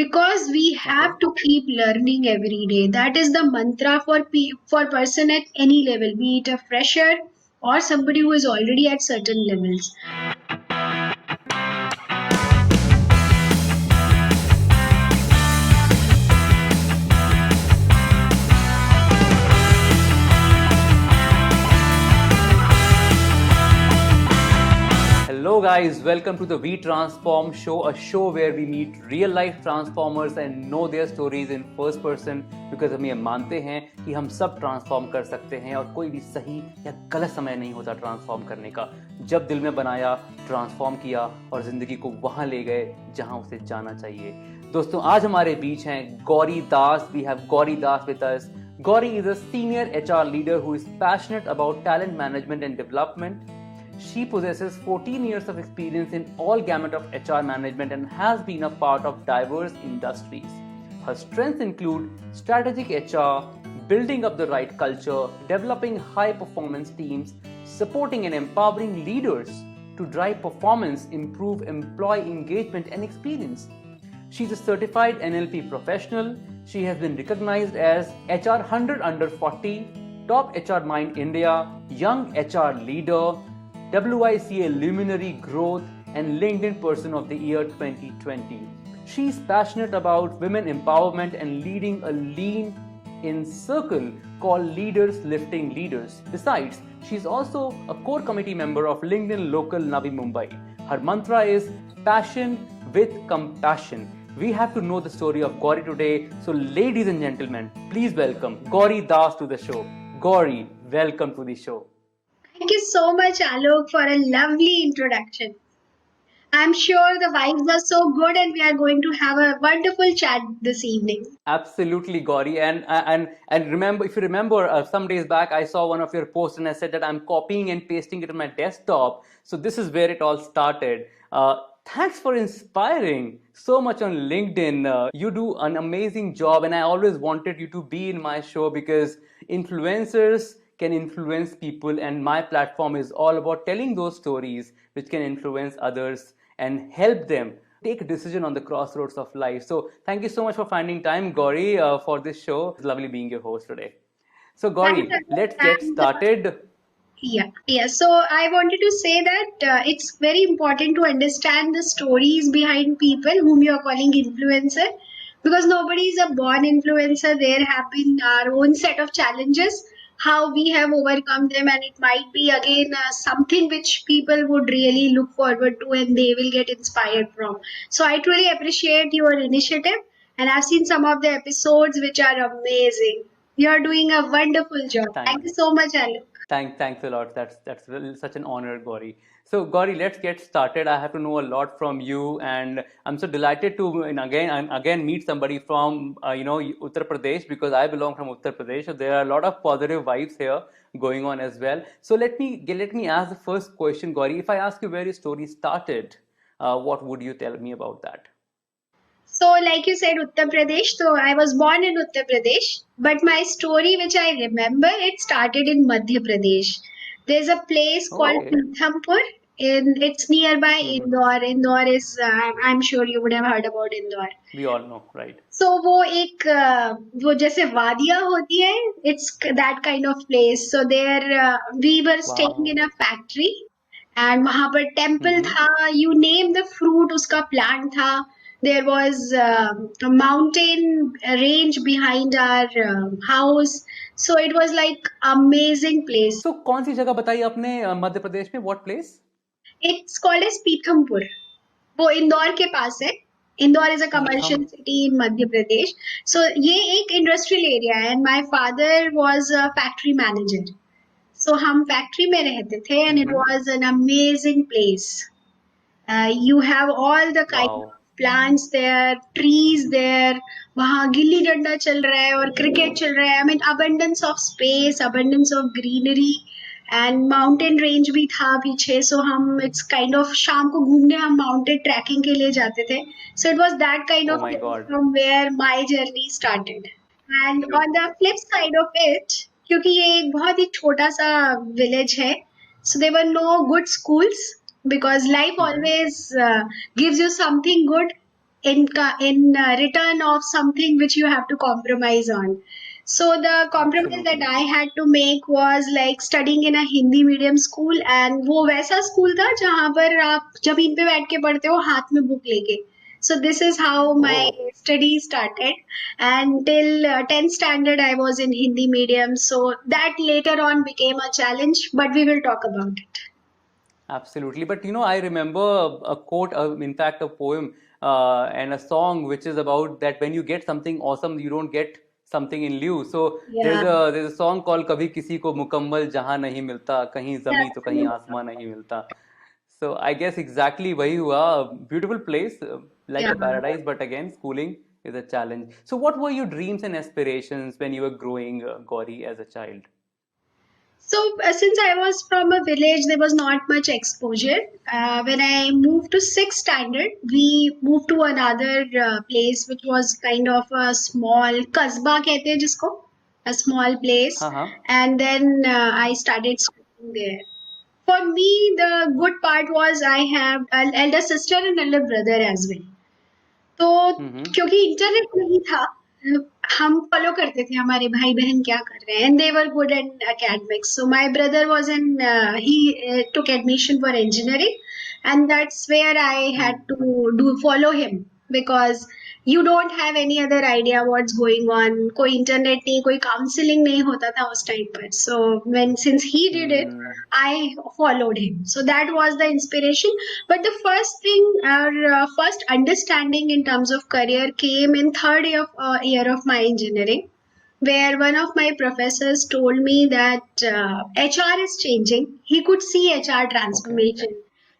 because we have Okay. to keep learning every day. That is the mantra for person at any level, be it a fresher or somebody who is already at certain levels. Hello, guys. Welcome to the We Transform show, a show where we meet real life transformers and know their stories in first person because हम ये मानते हैं कि हम सब transform कर सकते हैं और कोई भी सही या गलत समय नहीं होता ट्रांसफॉर्म करने का। जब दिल में बनाया, ट्रांसफॉर्म किया और जिंदगी को वहां ले गए जहां उसे जाना चाहिए। दोस्तों, आज हमारे बीच हैं Gauri Das. We have Gauri Das with us. Gauri is a senior HR leader who is passionate about talent management and development. She possesses 14 years of experience in all gamut of HR management and has been a part of diverse industries. Her strengths include strategic HR, building up the right culture, developing high performance teams, supporting and empowering leaders to drive performance, improve employee engagement and experience. She's a certified NLP professional. She has been recognized as HR 100 Under 40, Top HR Mind India, Young HR Leader, WICA Luminary Growth, and LinkedIn Person of the Year 2020. She's passionate about women empowerment and leading a lean in circle called Leaders Lifting Leaders. Besides, she's also a core committee member of LinkedIn Local Navi Mumbai. Her mantra is passion with compassion. We have to know the story of Gauri today. So, ladies and gentlemen, please welcome Gauri Das to the show. Gauri, welcome to the show. Thank you so much, Alok, for a lovely introduction. I'm sure the vibes are so good and we are going to have a wonderful chat this evening. Absolutely, Gauri. And remember, if you remember, some days back I saw one of your posts and I said that I'm copying and pasting it on my desktop. So this is where it all started. Thanks for inspiring so much on LinkedIn. You do an amazing job, and I always wanted you to be in my show because influencers can influence people, and my platform is all about telling those stories which can influence others and help them take a decision on the crossroads of life. So thank you so much for finding time, Gauri, for this show. It's lovely being your host today. So Thanks, Gauri, Alok. let's get started. Yeah. So I wanted to say that it's very important to understand the stories behind people whom you are calling influencer, because nobody is a born influencer. There have been our own set of challenges, how we have overcome them, and it might be again something which people would really look forward to and they will get inspired from. So I truly appreciate your initiative, and I've seen some of the episodes which are amazing. You are doing a wonderful job. Thank Thank you so much, Alok. Thanks a lot. That's really such an honor, Gauri. So, Gauri, let's get started. I have to know a lot from you, and I'm so delighted to and again meet somebody from Uttar Pradesh, because I belong from Uttar Pradesh. So there are a lot of positive vibes here going on as well. So let me ask the first question, Gauri. If I ask you where your story started, what would you tell me about that? So, like you said, Uttar Pradesh. So, I was born in Uttar Pradesh, but my story, which I remember, it started in Madhya Pradesh. There's a place called Okay. Pithampur. It's nearby Hmm. Indore. Indore is, I'm sure you would have heard about Indore. We all know, right? So वो जैसे वादियाँ होती है, it's that kind of place. So there we were staying in Wow. a factory, and वहाँ पर temple Mm-hmm. था, you name the fruit, उसका plant था. There was a mountain range behind our house. So it was like amazing place. So कौन सी जगह बताई आपने मध्य प्रदेश में? What place? It's called as Pithampur. वो इंदौर के पास है. Indore is a commercial पीथम. city in Madhya Pradesh. So ये एक industrial area है, and my father was a factory manager. So हम factory में रहते थे, and it Mm-hmm. was an amazing place. You have all the kind of Wow. plants there, trees there. वहाँ गिल्ली डंडा चल रहा है और क्रिकेट चल रहा है. I mean abundance of space, abundance of greenery, and mountain range भी था पीछे. So हम it's kind of शाम को घूमने हम mountain trekking के लिए जाते थे. So it was that kind Oh of my place God. from where my journey started. And on the flip side of it, क्योंकि ये एक बहुत ही छोटा सा village है, so there were no good schools, because life Mm-hmm. always gives you something good in return of something which you have to compromise on. So the compromise that Absolutely. I had to make was like studying in a Hindi medium school, and वो वैसा school था जहाँ पर आप जमीन पे बैठ के पढ़ते हो हाथ में बुक लेके. So this is how my Oh, study started, and till 10th standard I was in Hindi medium. So that later on became a challenge, but we will talk about it. absolutely. But I remember a quote, in fact, a poem and a song which is about that when you get something awesome, you don't get something in lieu. So there's Yeah, a song called "कभी किसी को मुकम्मल जहां नहीं मिलता, कहीं जमी तो कहीं absolutely. आसमां नहीं मिलता." So I guess exactly वही हुआ. Beautiful place, like Yeah. a paradise, but again, schooling is a challenge. So what were your dreams and aspirations when you were growing, Gauri, as a child? So, since I was from a village, there was not much exposure. When I moved to sixth standard, we moved to another place, which was kind of a small kasba, कहते हैं जिसको, a small place, हाँ हाँ. and then I started schooling there. For me, the good part was I have an elder sister and elder brother as well. तो Mm-hmm. क्योंकि internet नहीं था, हम फॉलो करते थे हमारे भाई बहन क्या कर रहे हैं, and they were good in academics. So my brother was in he took admission for engineering, and that's where I had to do follow him, because you don't have any other idea what's going on. कोई internet नहीं, कोई counselling नहीं होता था उस time पर. So when since he did it, Hmm. I followed him. So that was the inspiration. But the first thing, or first understanding in terms of career, came in third year of my engineering, where one of my professors told me that HR is changing. He could see HR Okay. transformation.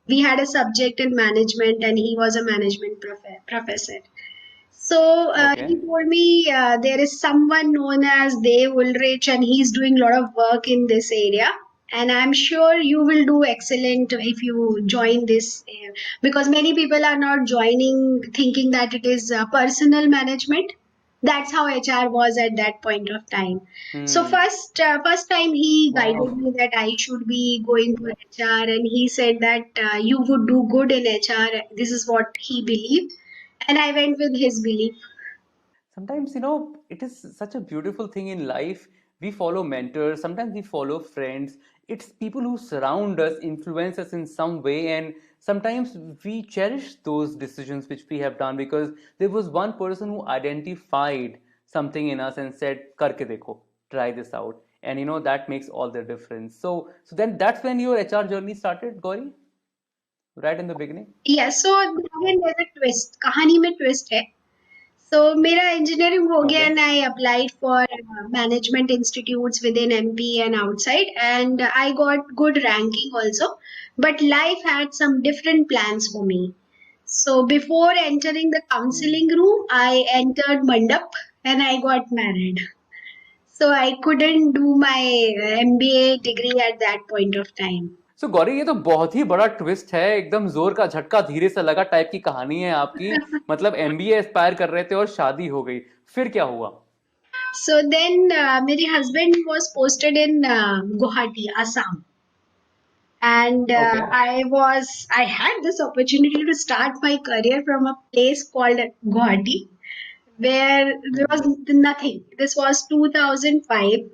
We had a subject in management, and he was a management professor. So he Okay. told me there is someone known as Dave Ulrich, and he's doing a lot of work in this area. And I'm sure you will do excellent if you join this, because many people are not joining thinking that it is personal management. That's how HR was at that point of time. So Hmm. first time he guided Wow. me that I should be going for HR, and he said that you would do good in HR. This is what he believed, and I went with his belief. Sometimes, it is such a beautiful thing in life. We follow mentors, sometimes we follow friends. It's people who surround us, influence us in some way, and sometimes we cherish those decisions which we have done because there was one person who identified something in us and said, Karke dekho, try this out. And that makes all the difference. So then that's when your HR journey started, Gauri, right in the beginning? Yeah, so again there's a twist. कहानी में twist है. So मेरा engineering हो गया, Okay. and I applied for management institutes within MP and outside, and I got good ranking also. But life had some different plans for me. So before entering the Hmm. counseling room, I entered Mandap and I got married. So I couldn't do my MBA degree at that point of time. सो गौरी, ये तो बहुत ही बड़ा twist है, एकदम जोर का झटका धीरे से लगा टाइप की कहानी है आपकी. मतलब एमबीए एस्पायर कर रहे थे और शादी हो गई, फिर क्या हुआ? So then, my husband was posted in Guwahati, Assam, and okay. I had this opportunity to start my career from a place called Guwahati, where there was nothing. This was 2005,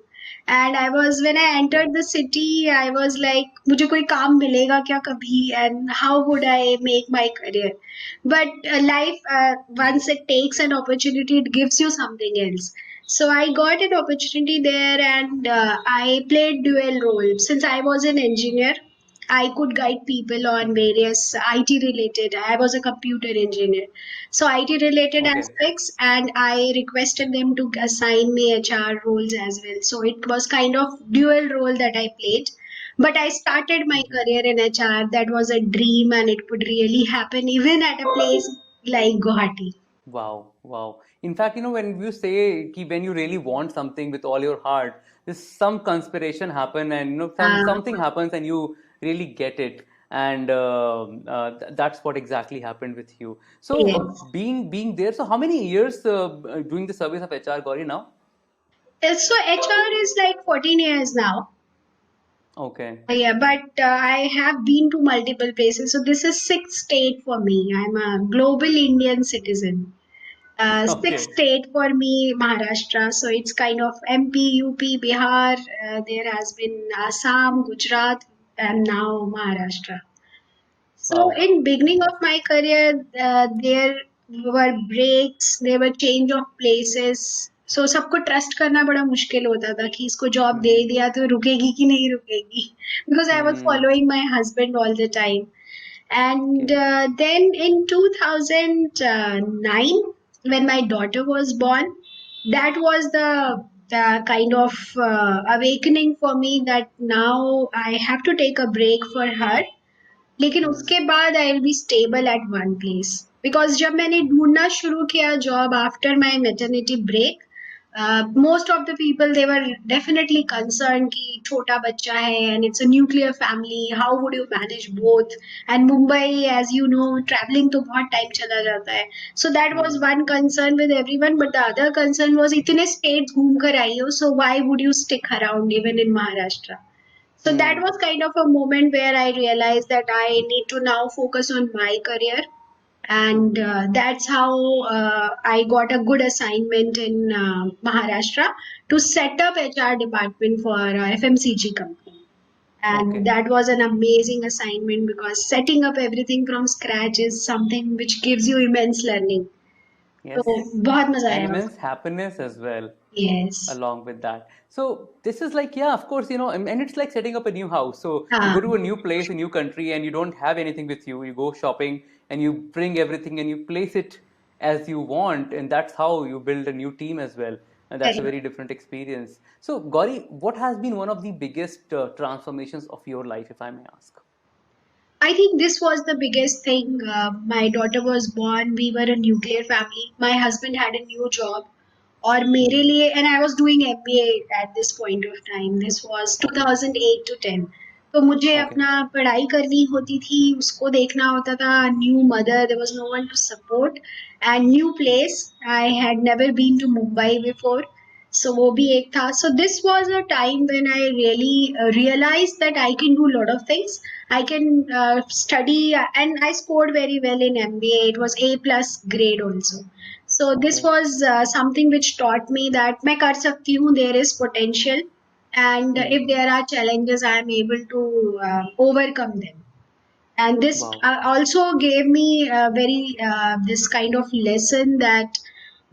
and I was when I entered the city, I was like, मुझे कोई काम मिलेगा क्या कभी, and how would I make my career? But life, once it takes an opportunity, it gives you something else. So I got an opportunity there, and I played dual role. Since I was an engineer, I could guide people on various IT related. I was a computer engineer, so IT related okay. aspects, and I requested them to assign me HR roles as well. So it was kind of dual role that I played. But I started my career in HR. That was a dream, and it could really happen even at a place like Guwahati. Wow, wow. In fact, when you say कि when you really want something with all your heart, there's some conspiration happen, and Uh, something happens and you really get it. And that's what exactly happened with you. So yes. being there, so how many years doing the service of HR, Gauri, now? So HR is like 14 years now. Okay. Yeah, but I have been to multiple places. So this is sixth state for me. I'm a global Indian citizen. Sixth Okay. state for me, Maharashtra. So it's kind of MP, UP, Bihar. There has been Assam, Gujarat, and now Maharashtra. So Wow. in beginning of my career, there were breaks, there were change of places. So सबको trust करना बड़ा मुश्किल होता था कि इसको job दे Hmm. दिया तो रुकेगी कि नहीं रुकेगी, because I was Hmm. following my husband all the time. And Okay. then in 2009, when my daughter was born, that was the kind of awakening for me that now I have to take a break for her. लेकिन Hmm. उसके बाद I will be stable at one place, because जब मैंने ढूंढना शुरू किया job after my maternity break, most of the people they were definitely concern कि छोटा बच्चा है and it's a nuclear family, how would you manage both, and Mumbai as you know travelling तो बहुत टाइम चला जाता है. So that was Hmm. One concern with every one, but the other concern was इतने स्टेट्स घूम कर आई हो, so why would you stick around even in Maharashtra. So that Hmm. was kind of a moment where I realized that I need to now focus on my career. And that's how I got a good assignment in Maharashtra to set up HR department for FMCG company. And Okay. that was an amazing assignment because setting up everything from scratch is something which gives you immense learning. So Yes. बहुत मजा And आया. immense happiness as well Yes. along with that. So this is like, yeah, of course, and it's like setting up a new house. So you हाँ. go to a new place, a new country, and you don't have anything with you. You go shopping and you bring everything and you place it as you want, and that's how you build a new team as well. And that's a Correct. very different experience. So Gauri, what has been one of the biggest transformations of your life, if I may ask? I think this was the biggest thing. My daughter was born. We were a nuclear family. My husband had a new job. और मेरे Hmm. लिए, and I was doing MBA at this point of time. This was Okay. 2008 to 10. तो मुझे Okay. अपना पढ़ाई करनी होती थी, उसको देखना होता था. New mother, there was no one to support, and new place. I had never been to Mumbai before. So वो भी एक था. So this was a time when I really realized that I can do a lot of things. I can study, and I scored very well in MBA. It was A plus grade also. So this Okay. was something which taught me that मैं कर सकती हूँ. There is potential, and if Hmm. there are challenges, I am able to overcome them. And this Wow. also gave me very this kind of lesson that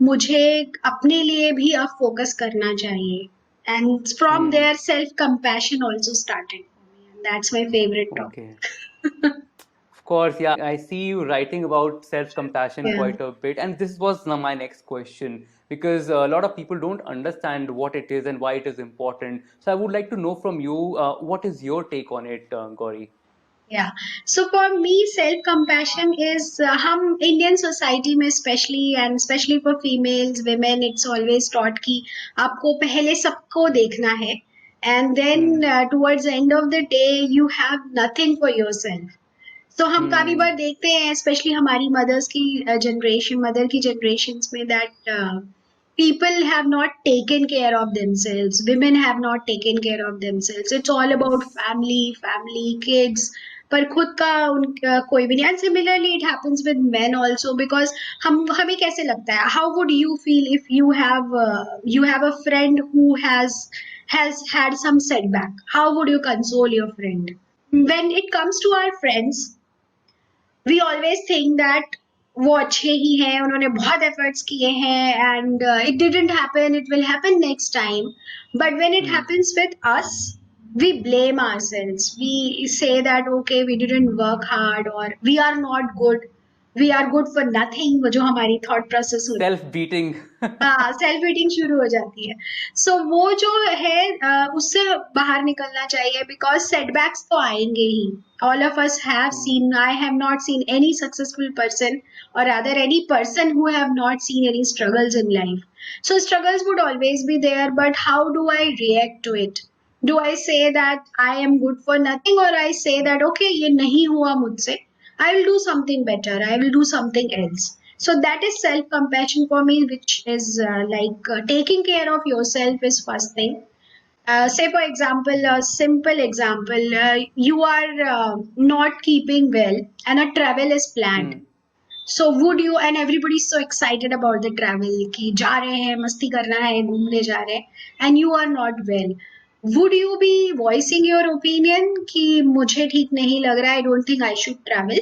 मुझे अपने लिए भी अब focus करना चाहिए. And from Hmm. there, self compassion also started for me, and that's my favorite Okay. topic. Of course, yeah, I see you writing about self compassion Yeah. quite a bit. And this was now my next question because a lot of people don't understand what it is and why it is important. So I would like to know from you what is your take on it, Gauri? Yeah. So for me, self-compassion is हम Indian society में especially, and especially for females, women, it's always taught कि आपको पहले सबको देखना है, and then Hmm. towards the end of the day you have nothing for yourself. So हम काफी Hmm. बार देखते हैं, especially हमारी mothers की generation, mother की generations में, that people have not taken care of themselves. Women have not taken care of themselves. It's all about Yes. family, kids. पर खुद का उनका कोई भी नहीं. And similarly it happens with men also, because हम हमें कैसे लगता है, how would you feel if you have a friend who has had some setback? How would you console your friend? When it comes to our friends, we always think that वो अच्छे ही हैं, उन्होंने बहुत efforts किए हैं, and it didn't happen, it will happen next time. But when it Hmm. happens with us, we blame ourselves. We say that okay, we didn't work hard, or we are not good, we are good for nothing. वो जो हमारी thought process होती Self beating. हाँ, self heating शुरू हो जाती है. सो वो जो है उससे बाहर निकलना चाहिए, बिकॉज सेटबैक्स तो आएंगे ही. All of us have Hmm. Seen, I have not seen any successful person, or rather any person who have not seen any struggles in life. So struggles would always be there, but how do I react to it? Do I say that I am good for nothing, or I say that okay, ये नहीं हुआ मुझसे, I will do something better, I will do something else. So that is self compassion for me, which is taking care of yourself is first thing. Say, for example, a simple example, you are not keeping well and a travel is planned. Hmm. So would you, and everybody's so excited about the travel कि जा रहे हैं मस्ती करना है घूमने जा रहे हैं and you are not well, would you be voicing your opinion कि मुझे ठीक नहीं लग रहा, I don't think I should travel,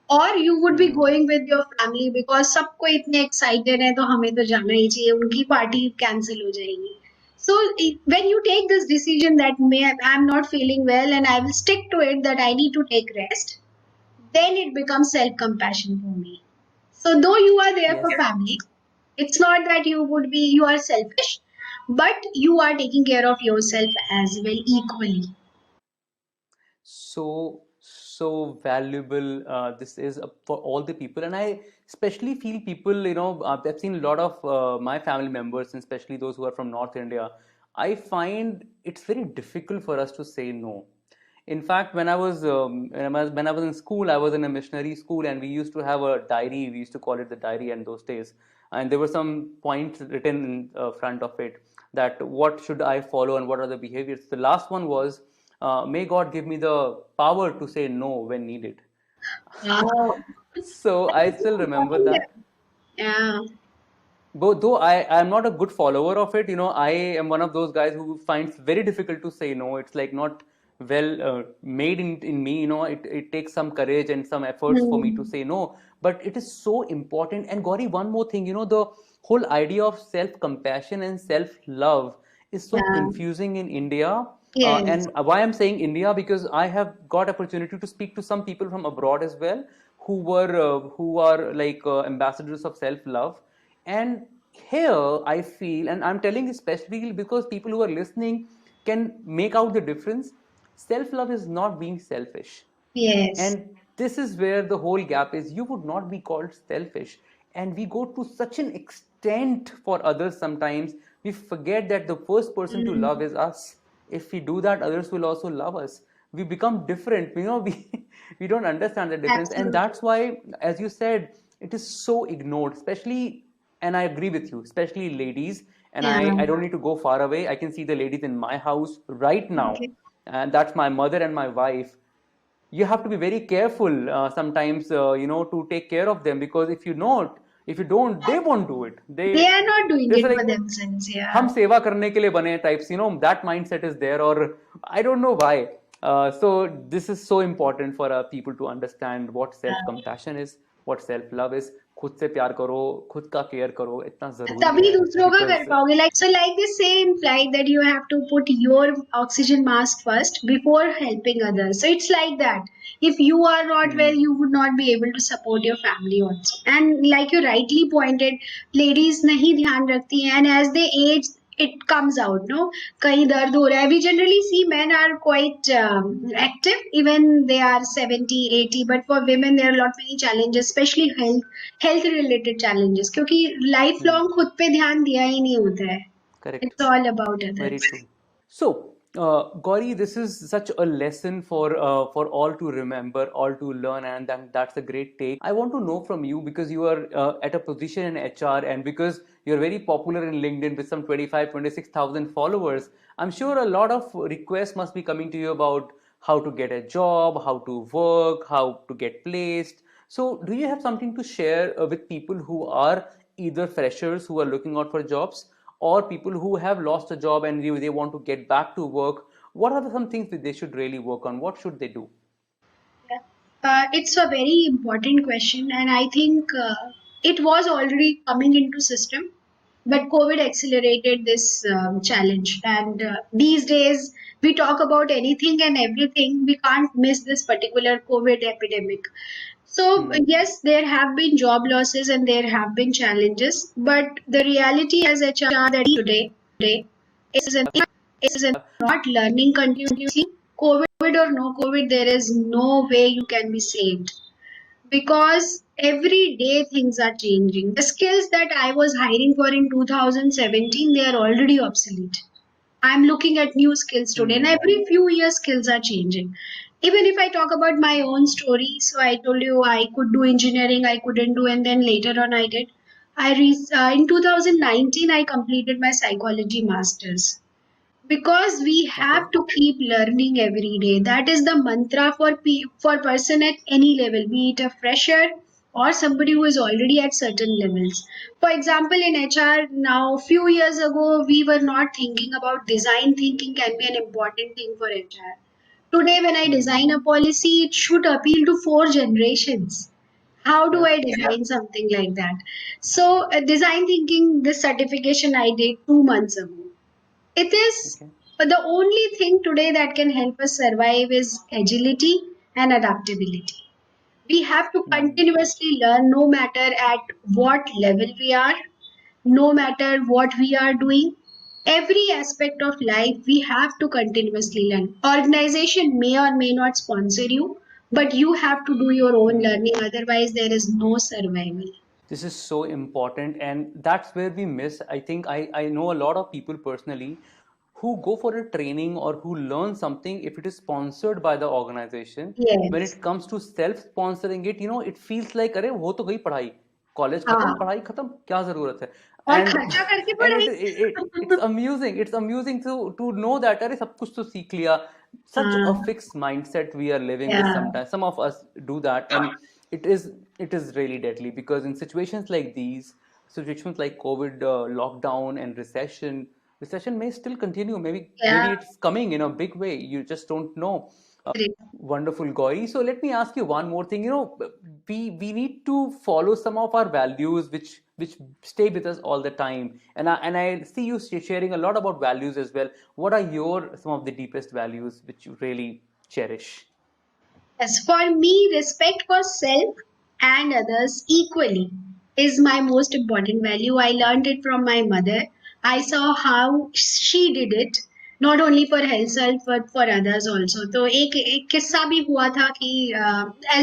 or you would be Hmm. going with your family because सबको इतने excited है तो हमें तो जाना ही चाहिए, उनकी पार्टी cancel हो जाएगी. So when you take this decision that may I'm not feeling well and I will stick to it that I need to take rest, then it becomes self compassion for me. So though you are there for Yes. family, it's not that you are selfish, but you are taking care of yourself as well equally. So valuable this is for all the people, and I especially feel people, I've seen a lot of my family members, and especially those who are from North India. I find it's very difficult for us to say no. In fact, when I was in school, I was in a missionary school, and we used to have a diary. We used to call it the diary in those days, and there were some points written in front of it that what should I follow and what are the behaviors. The last one was, may God give me the power to say no when needed. Wow. So I still remember that. Yeah. But though I am not a good follower of it, I am one of those guys who finds very difficult to say no. It's like not well made in me. It takes some courage and some efforts for me to Hmm. say no. But it is so important. And Gauri, one more thing, the whole idea of self-compassion and self-love is so Yeah. confusing in India. Yes. And why I'm saying India, because I have got opportunity to speak to some people from abroad as well, who are like ambassadors of self-love. And here I feel, and I'm telling this specifically because people who are listening can make out the difference. Self love is not being selfish. Yes. And this is where the whole gap is. You would not be called selfish. And we go to such an extent for others sometimes, we forget that the first person to love Mm. is us. If we do that, others will also love us. We become different. We don't understand the difference. And Absolutely. that's why, as you said, it is so ignored, especially, and I agree with you, especially ladies. And Yeah. I don't need to go far away. I can see the ladies in my house right now. Okay. And that's my mother and my wife. You have to be very careful sometimes, to take care of them, because if you don't, they won't do it. They are not doing There's it for like, themselves. हम Yeah. सेवा करने के लिए बने types, that mindset is there, or I don't know why. So this is so important for people to understand what self compassion is, what self love is. खुद से प्यार करो, खुद का केयर करो, इतना जरूरी तभी है, दूसरों का कर because पाओगे, like so like they say in flight that you have to put your oxygen mask first before helping others, so it's like that. If you are not hmm, well, you would not be able to support your family also, and like you rightly pointed, ladies नहीं ध्यान रखती हैं and as they age it comes out, no, कहीं दर्द हो रहा है. We generally see men are quite active even they are 70, 80, but for women there are a lot many challenges, especially health related challenges, क्योंकि life hmm, long खुद पे ध्यान दिया ही नहीं होता है. correct. It's all about Very others. true. So, Gauri, this is such a lesson for all to remember, all to learn, and that's a great take. I want to know from you, because you are at a position in HR, and because you're very popular in LinkedIn with some 25, 26,000 followers. I'm sure a lot of requests must be coming to you about how to get a job, how to work, how to get placed. So, do you have something to share with people who are either freshers who are looking out for jobs, or people who have lost a job and they want to get back to work? What are some things that they should really work on? What should they do? It's a very important question, and I think it was already coming into system, but COVID accelerated this challenge. And these days, we talk about anything and everything. We can't miss this particular COVID epidemic. So Hmm. yes, there have been job losses and there have been challenges, but the reality as HR that today is not learning continuously. COVID or no COVID, there is no way you can be saved because every day things are changing. The skills that I was hiring for in 2017, they are already obsolete. I'm looking at new skills today, and Hmm. every few years skills are changing. Even if I talk about my own story, so I told you I could do engineering, I couldn't do, and then later on I did. In 2019 I completed my psychology masters. because we Okay. have to keep learning every day. That is the mantra for person at any level, be it a fresher or somebody who is already at certain levels. For example, in HR now, few years ago, we were not thinking about design thinking can be an important thing for HR. Today, when I Hmm. design a policy, it should appeal to four generations. How do Yeah. I design something like that? So, design thinking, this certification I did 2 months ago. It is, Okay. but the only thing today that can help us survive is agility and adaptability. We have to Hmm. continuously learn no matter at what level we are, no matter what we are doing. Every aspect of life, we have to continuously learn. Organization may or may not sponsor you, but you have to do your own Hmm. learning, otherwise, there is no survival. This is so important, and that's where we miss. I think I know a lot of people personally who go for a training or who learn something if it is sponsored by the organization. When Yes. it comes to self sponsoring it, it feels like अरे वो तो गई पढ़ाई, college खत्म, हाँ. पढ़ाई खत्म, क्या जरूरत है? और And खर्चा करके and पढ़ाई. it's amusing to know that अरे सब कुछ तो सीख लिया. Such a हाँ. fixed mindset we are living with Yeah. sometimes. Some of us do that, and it is really deadly because in situations like these, situations like COVID, lockdown, and recession may still continue. Yeah. Maybe it's coming in a big way. You just don't know. Uh, Great. Wonderful, Gauri. So let me ask you one more thing. We need to follow some of our values, which stay with us all the time. And I see you sharing a lot about values as well. What are your some of the deepest values which you really cherish? As for me, respect for self and others equally is my most important value. I learned it from my mother. I saw how she did it, not only for herself but for others also. तो एक किस्सा भी हुआ था कि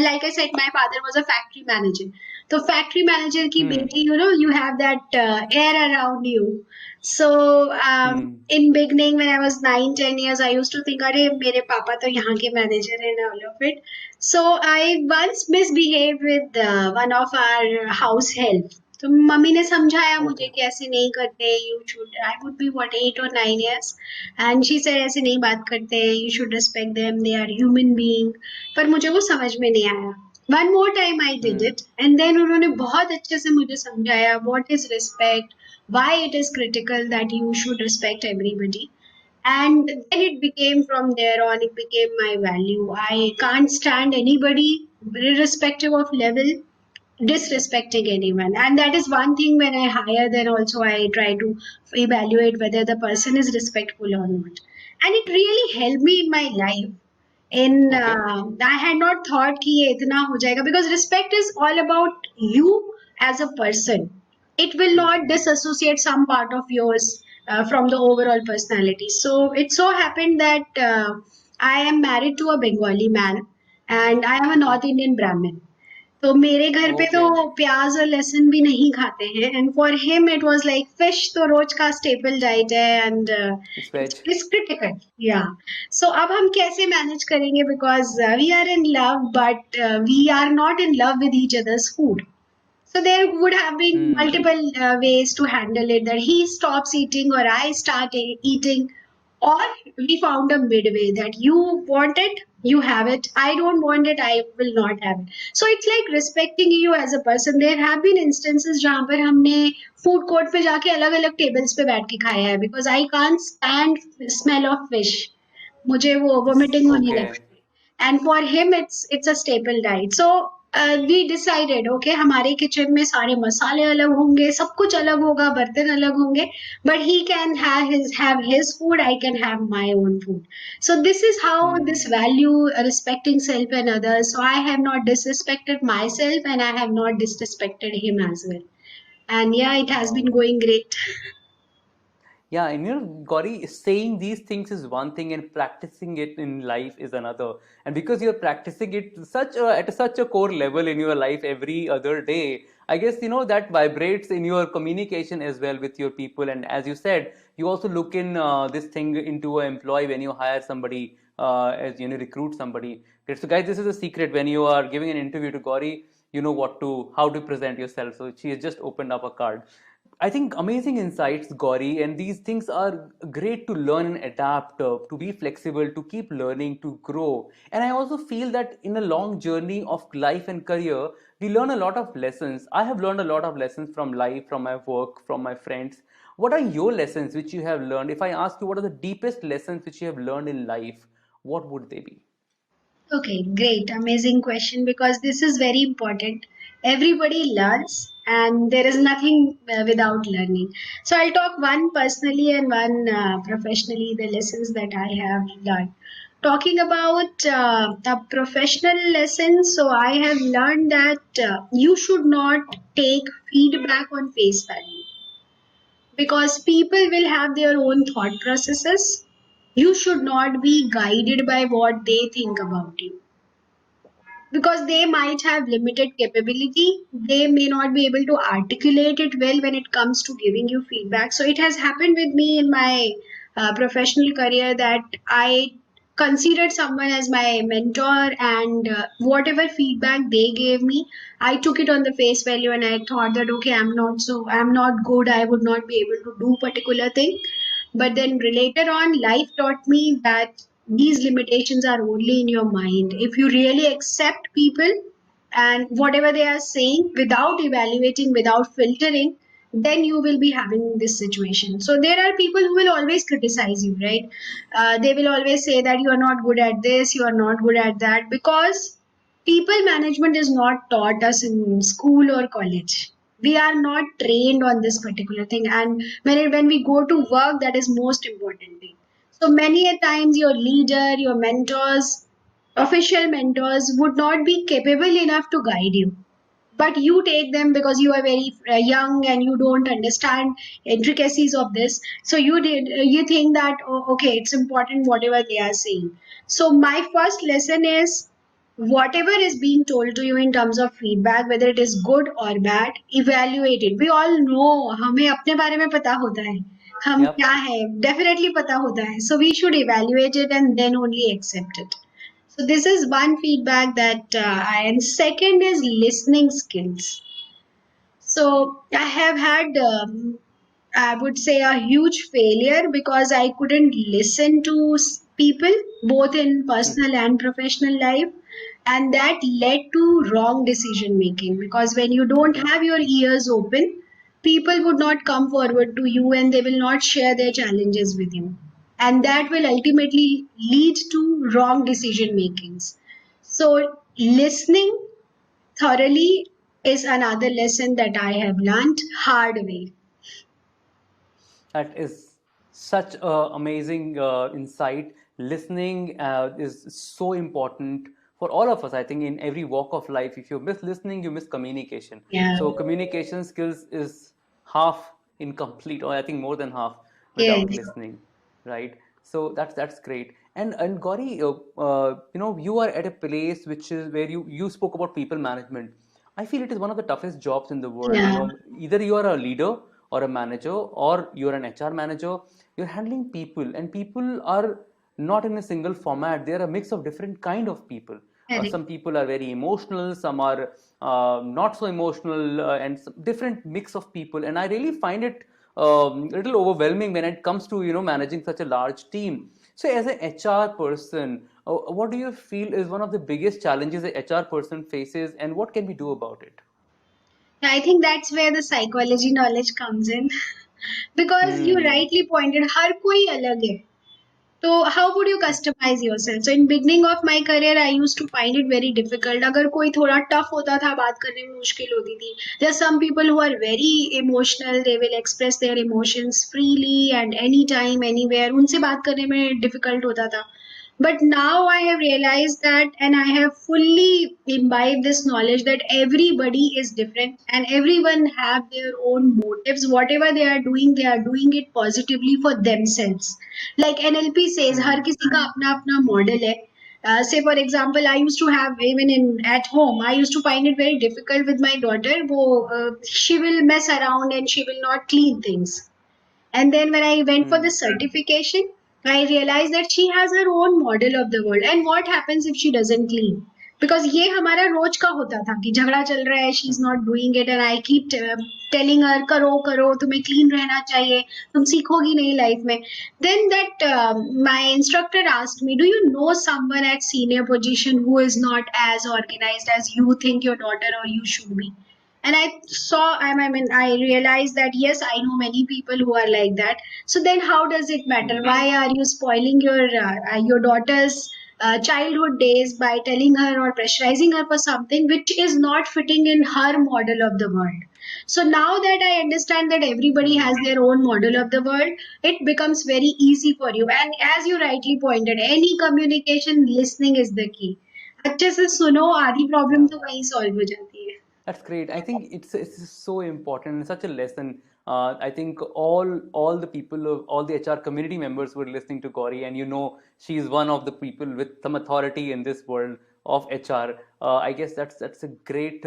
like I said, my father was a factory manager. तो factory manager की Hmm. baby, you have that air around you. So Hmm. in beginning, when I was 9, 10 years, I used to think, अरे मेरे पापा तो यहाँ के manager हैं and all of it. So I once misbehaved with one of our house help. तो mummy ने समझाया मुझे Okay. कि ऐसे नहीं करते, you should, I would be what, 8 or 9 years, and she said ऐसे नहीं बात करते, you should respect them, they are human being. पर मुझे वो समझ में नहीं आया. One more time I did Hmm. it, and then उन्होंने बहुत अच्छे से मुझे समझाया what is respect, why it is critical that you should respect everybody. And then it became, from there on, it became my value. I can't stand anybody, irrespective of level, disrespecting anyone. And that is one thing, when I hire, then also I try to evaluate whether the person is respectful or not. And it really helped me in my life. In Okay. I had not thought कि ये इतना हो जाएगा, because respect is all about you as a person. It will not Hmm. disassociate some part of yours from the overall personality. So it so happened that I am married to a Bengali man, and I am a Okay. North Indian Brahmin. तो मेरे घर पे तो Okay. प्याज और लहसुन भी नहीं खाते हैं, and for him it was like fish तो रोज का स्टेपल डाइट है, and It's it's veg. It's critical. Yeah. So अब हम कैसे मैनेज करेंगे, because we are in love but we are not in love with each others food. So there would have been Hmm. multiple ways to handle it, that he stops eating or I start eating, or we found a midway that you want it, you have it. I don't want it, I will not have it. So it's like respecting you as a person. There have been instances जहाँ पर हमने food court पे जाके अलग अलग tables पे बैठ के खाया है, because I can't stand smell of fish. मुझे वो वोमिटिंग होने Okay. लगती है, and for him it's a staple diet. So we decided, okay, हमारे किचन में सारे मसाले अलग होंगे, सब कुछ अलग होगा, बर्तन अलग होंगे, but he can have his food, I can have my own food. So this is how this Hmm. value, respecting self and others. So I have not disrespected myself, and I have not disrespected him as well. And yeah, it has been Wow. going great. Yeah, and Gauri, saying these things is one thing, and practicing it in life is another. And because you're practicing it at such a core level in your life every other day, I guess that vibrates in your communication as well with your people. And as you said, you also look in this thing into an employee when you hire somebody, as recruit somebody. Okay, so guys, this is a secret. When you are giving an interview to Gauri, you know how to present yourself. So she has just opened up a card. I think amazing insights, Gauri, and these things are great to learn and adapt, to be flexible, to keep learning, to grow. And I also feel that in a long journey of life and career, we learn a lot of lessons. I have learned a lot of lessons from life, from my work, from my friends. What are your lessons which you have learned? If I ask you, what are the deepest lessons which you have learned in life, what would they be? Okay, great, amazing question because this is very important. Everybody learns, and there is nothing without learning. So, I'll talk one personally and one professionally, the lessons that I have learned. Talking about the professional lessons, so I have learned that you should not take feedback on face value because people will have their own thought processes. You should not be guided by what they think about you because they might have limited capability. They may not be able to articulate it well when it comes to giving you feedback. So it has happened with me in my professional career that I considered someone as my mentor, and whatever feedback they gave me, I took it on the face value, and I thought that okay, I'm not good, I would not be able to do particular thing. But then later on, life taught me that these limitations are only in your mind. If you really accept people and whatever they are saying without evaluating, without filtering, then you will be having this situation. So there are people who will always criticize you, right? They will always say that you are not good at this, you are not good at that, because people management is not taught us in school or college. We are not trained on this particular thing, and when we go to work, that is most important thing. So many a times your leader, your mentors, official mentors would not be capable enough to guide you, but you take them because you are very young and you don't understand intricacies of this. So you think that oh, okay, it's important whatever they are saying. So my first lesson is whatever is being told to you in terms of feedback, whether it is good or bad, evaluate it. We all know, हमें अपने बारे में पता होता है हम Yep. क्या है, definitely पता होता है. So we should evaluate it and then only accept it. So this is one feedback that and second is listening skills. So I have had, I would say, a huge failure because I couldn't listen to people both in personal and professional life, and that led to wrong decision making. Because when you don't Okay. have your ears open, people would not come forward to you and they will not share their challenges with you, and that will ultimately lead to wrong decision makings. So listening thoroughly is another lesson that I have learned hard way. That is such a amazing insight. Listening is so important for all of us. I think in every walk of life, if you miss listening, you miss communication. Yeah. So communication skills is half incomplete, or I think more than half without Yes. listening, right? So that's great. And Gauri, you are at a place which is where you spoke about people management. I feel it is one of the toughest jobs in the world. Yeah. Either you are a leader or a manager, or you're an HR manager, you're handling people, and people are not in a single format. They're a mix of different kind of people. Correct. Some people are very emotional, some are not so emotional, and some different mix of people. And I really find it a little overwhelming when it comes to managing such a large team. So, as an HR person, what do you feel is one of the biggest challenges a HR person faces, and what can we do about it? I think that's where the psychology knowledge comes in. Because you Hmm. rightly pointed, हर कोई अलग है. So how would you customize yourself? So in beginning of my career, I used to find it very difficult. अगर कोई थोड़ा tough होता था, बात करने में मुश्किल होती थी. There are some people who are very emotional. They will express their emotions freely and anytime, anywhere. उनसे बात करने में difficult होता था. But now I have realized that, and I have fully imbibed this knowledge that everybody is different and everyone have their own motives. Whatever they are doing it positively for themselves. Like NLP says, her Hmm. किसी का अपना अपना model है. Say for example, I used to have even in at home, I used to find it very difficult with my daughter. She will mess around and she will not clean things. And then when I went for the Hmm. certification, I realized that she has her own model of the world. And what happens if she doesn't clean? Because ये हमारा रोज का होता था कि झगड़ा चल रहा है, she is not doing it and I keep telling her करो करो, तुम्हें क्लीन रहना चाहिए, तुम सीखोगी नहीं लाइफ में. Then that my instructor asked me, do you know someone at senior position who is not as organised as you think your daughter or you should be? And I saw, I realized that yes, I know many people who are like that. So then how does it matter? Why are you spoiling your daughter's childhood days by telling her or pressurizing her for something which is not fitting in her model of the world? So now that I understand that everybody has their own model of the world, it becomes very easy for you. And as you rightly pointed, any communication, listening is the key. अच्छे से सुनो, आधी problem Yeah. तो वहीं solve हो जाती है. That's great. I think it's so important and such a lesson. I think all the people of all the HR community members were listening to Gauri, and she is one of the people with some authority in this world of HR. I guess that's a great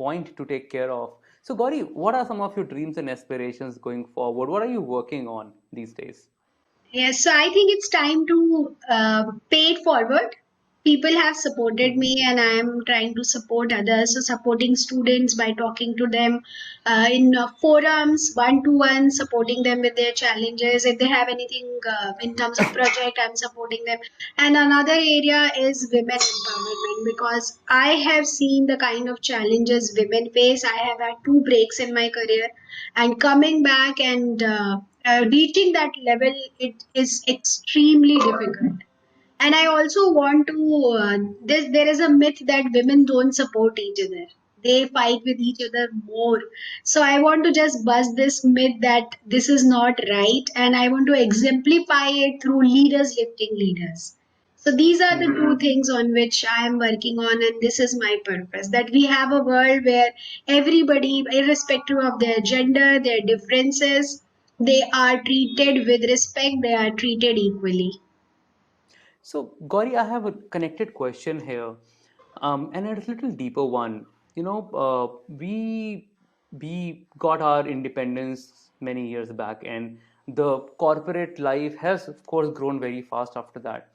point to take care of. So Gauri, what are some of your dreams and aspirations going forward? What are you working on these days? Yes, so I think it's time to pay it forward. People have supported Mm-hmm. me, and I am trying to support others. So, supporting students by talking to them in forums, one to one, supporting them with their challenges. If they have anything in terms of project, I'm supporting them. And another area is women empowerment, because I have seen the kind of challenges women face. I have had two breaks in my career, and coming back and reaching that level, it is extremely difficult. And I also want to there is a myth that women don't support each other, they fight with each other more. So I want to just bust this myth that this is not right, and I want to exemplify it through leaders lifting leaders. So these are the two things on which I am working on, and this is my purpose, that we have a world where everybody, irrespective of their gender, their differences, they are treated with respect, they are treated equally. So, Gauri, I have a connected question here, and a little deeper one. We got our independence many years back, and the corporate life has, of course, grown very fast after that.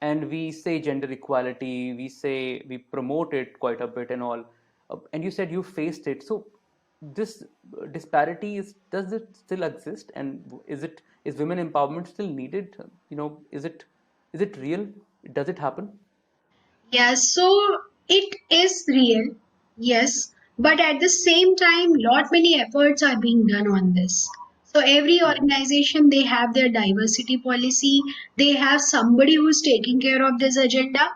And we say gender equality, we say we promote it quite a bit and all. And you said you faced it. So, this disparity does it still exist, and is women empowerment still needed? Is it real? Does it happen? Yeah, so it is real, yes, but at the same time, lot many efforts are being done on this. So every Hmm. organization, they have their diversity policy, they have somebody who's taking care of this agenda.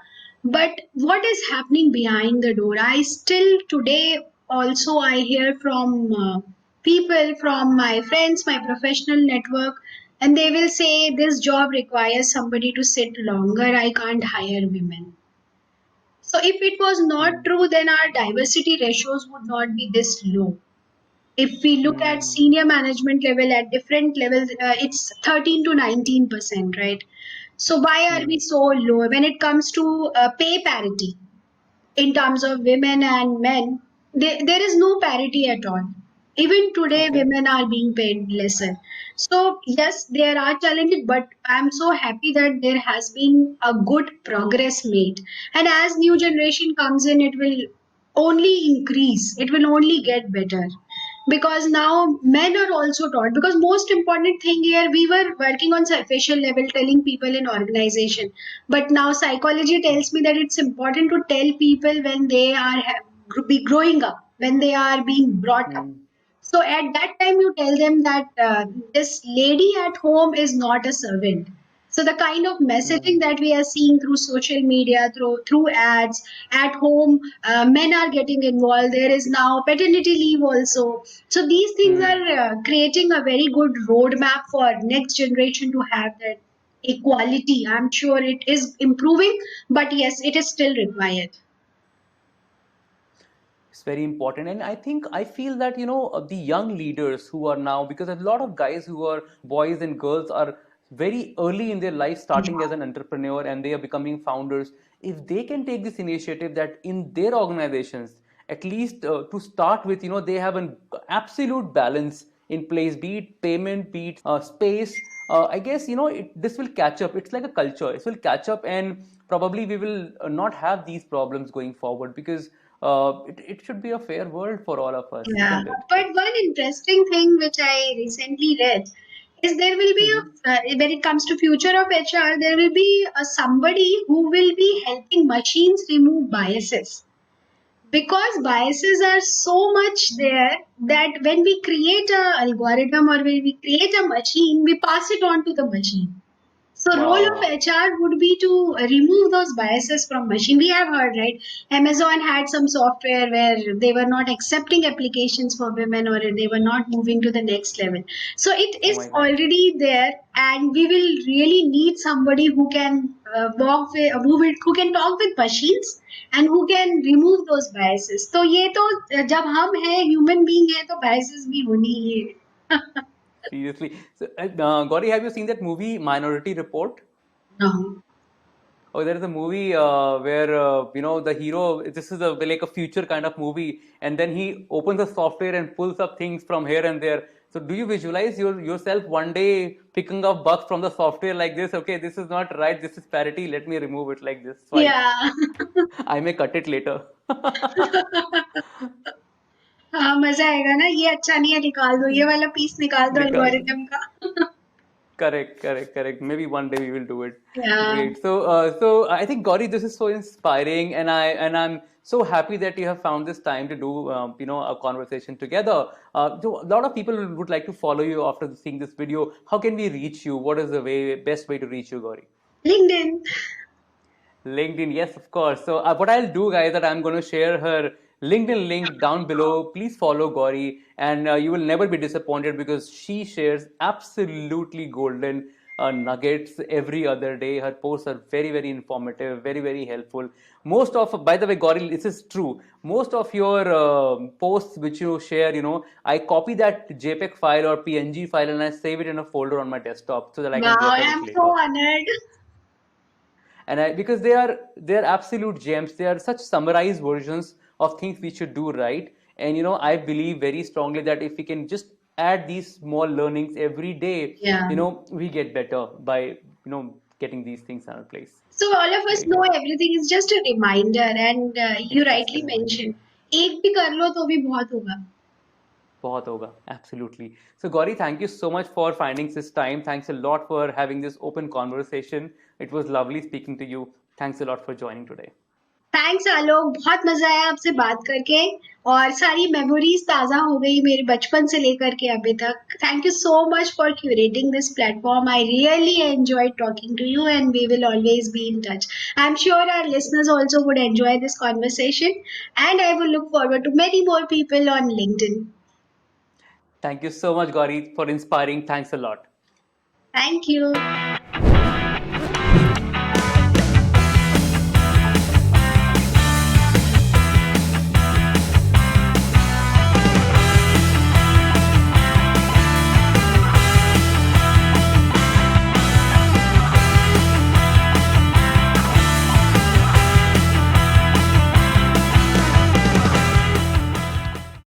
But what is happening behind the door? I still today also I hear from people, from my friends, my professional network, and they will say this job requires somebody to sit longer. I can't hire women. So if it was not Hmm. true, then our diversity ratios would not be this low. If we look at Hmm. senior management level at different levels, it's 13 to 19%, right? So why are Hmm. we so low when it comes to pay parity in terms of women and men? There is no parity at all. Even today, Okay. women are being paid lesser. So yes, there are challenges, but I'm so happy that there has been a good progress made. And as new generation comes in, it will only increase. It will only get better, because now men are also taught. Because most important thing here, we were working on surfacial level, telling people in organization, but now psychology tells me that it's important to tell people when they are be growing up, when they are being brought up. Hmm. So at that time, you tell them that this lady at home is not a servant. So the kind of messaging Hmm. that we are seeing through social media, through ads, at home, men are getting involved. There is now paternity leave also. So these things Hmm. are creating a very good roadmap for next generation to have that equality. I'm sure it is improving, but yes, it is still required. It's very important. And I think I feel that, the young leaders who are now, because a lot of guys who are boys and girls are very early in their life starting as an entrepreneur and they are becoming founders. If they can take this initiative that in their organizations, at least to start with, they have an absolute balance in place, be it payment, be it space, I guess this will catch up. It's like a culture. It will catch up, and probably we will not have these problems going forward because it should be a fair world for all of us, Yeah, isn't it? but one interesting thing which I recently read is there will be Hmm. when it comes to future of HR, there will be somebody who will be helping machines remove biases, because biases are so much there that when we create a algorithm or when we create a machine, we pass it on to the machine. So role of Wow. HR would be to remove those biases from machine. We have heard, right? Amazon had some software where they were not accepting applications for women or they were not moving to the next level. So it Oh is my God. already there, and we will really need somebody who can walk with, who can talk with machines and who can remove those biases. तो ये तो जब हम हैं human being है तो biases भी होनी ही है. Seriously. So, Gauri, have you seen that movie Minority Report? No. Oh, there is a movie where the hero. This is like a future kind of movie, and then he opens a software and pulls up things from here and there. So, do you visualize yourself one day picking up bugs from the software like this? Okay, this is not right. This is parity. Let me remove it like this. Swipe. Yeah. I may cut it later. हाँ, मजा आएगा ना, ये अच्छा नहीं है निकाल दो, ये वाला पीस निकाल दो निकाल दो. एल्गोरिथम का. Correct, correct, correct. Maybe one day we will do it. Yeah. Great. So I think Gauri, this is so inspiring, and I'm so happy that you have found this time to do a conversation together. So a lot of people would like to follow you after seeing this video. How can we reach you? What is the best way to reach you, Gauri? LinkedIn. LinkedIn, yes, of course. So what I'll do, guys, that I'm going to share her LinkedIn link down below. Please follow Gauri, and you will never be disappointed because she shares absolutely golden nuggets every other day. Her posts are very, very informative, very, very helpful. Most of, by the way, Gauri, this is true. Most of your posts which you share, I copy that JPEG file or PNG file and I save it in a folder on my desktop so that I can Wow, refer it I'm so later. honored. And because they are absolute gems. They are such summarized versions of things we should do right. And I believe very strongly that if we can just add these small learnings every day, Yeah. we get better by getting these things in place. So all of us Great. know everything is just a reminder, and you It's just a rightly reminder. mentioned, एक भी कर लो तो भी बहुत होगा. बहुत होगा. Absolutely. So Gauri, thank you so much for finding this time. Thanks a lot for having this open conversation. It was lovely speaking to you. Thanks a lot for joining today. Thanks Alok, बहुत मजा आया आपसे बात करके, और सारी memories ताजा हो गई मेरे बचपन से लेकर के अभी तक. Thank you so much for curating this platform. I really enjoy talking to you and we will always be in touch. I am sure our listeners also would enjoy this conversation, and I will look forward to many more people on LinkedIn. Thank you so much, Gauri, for inspiring. Thanks a lot. Thank you.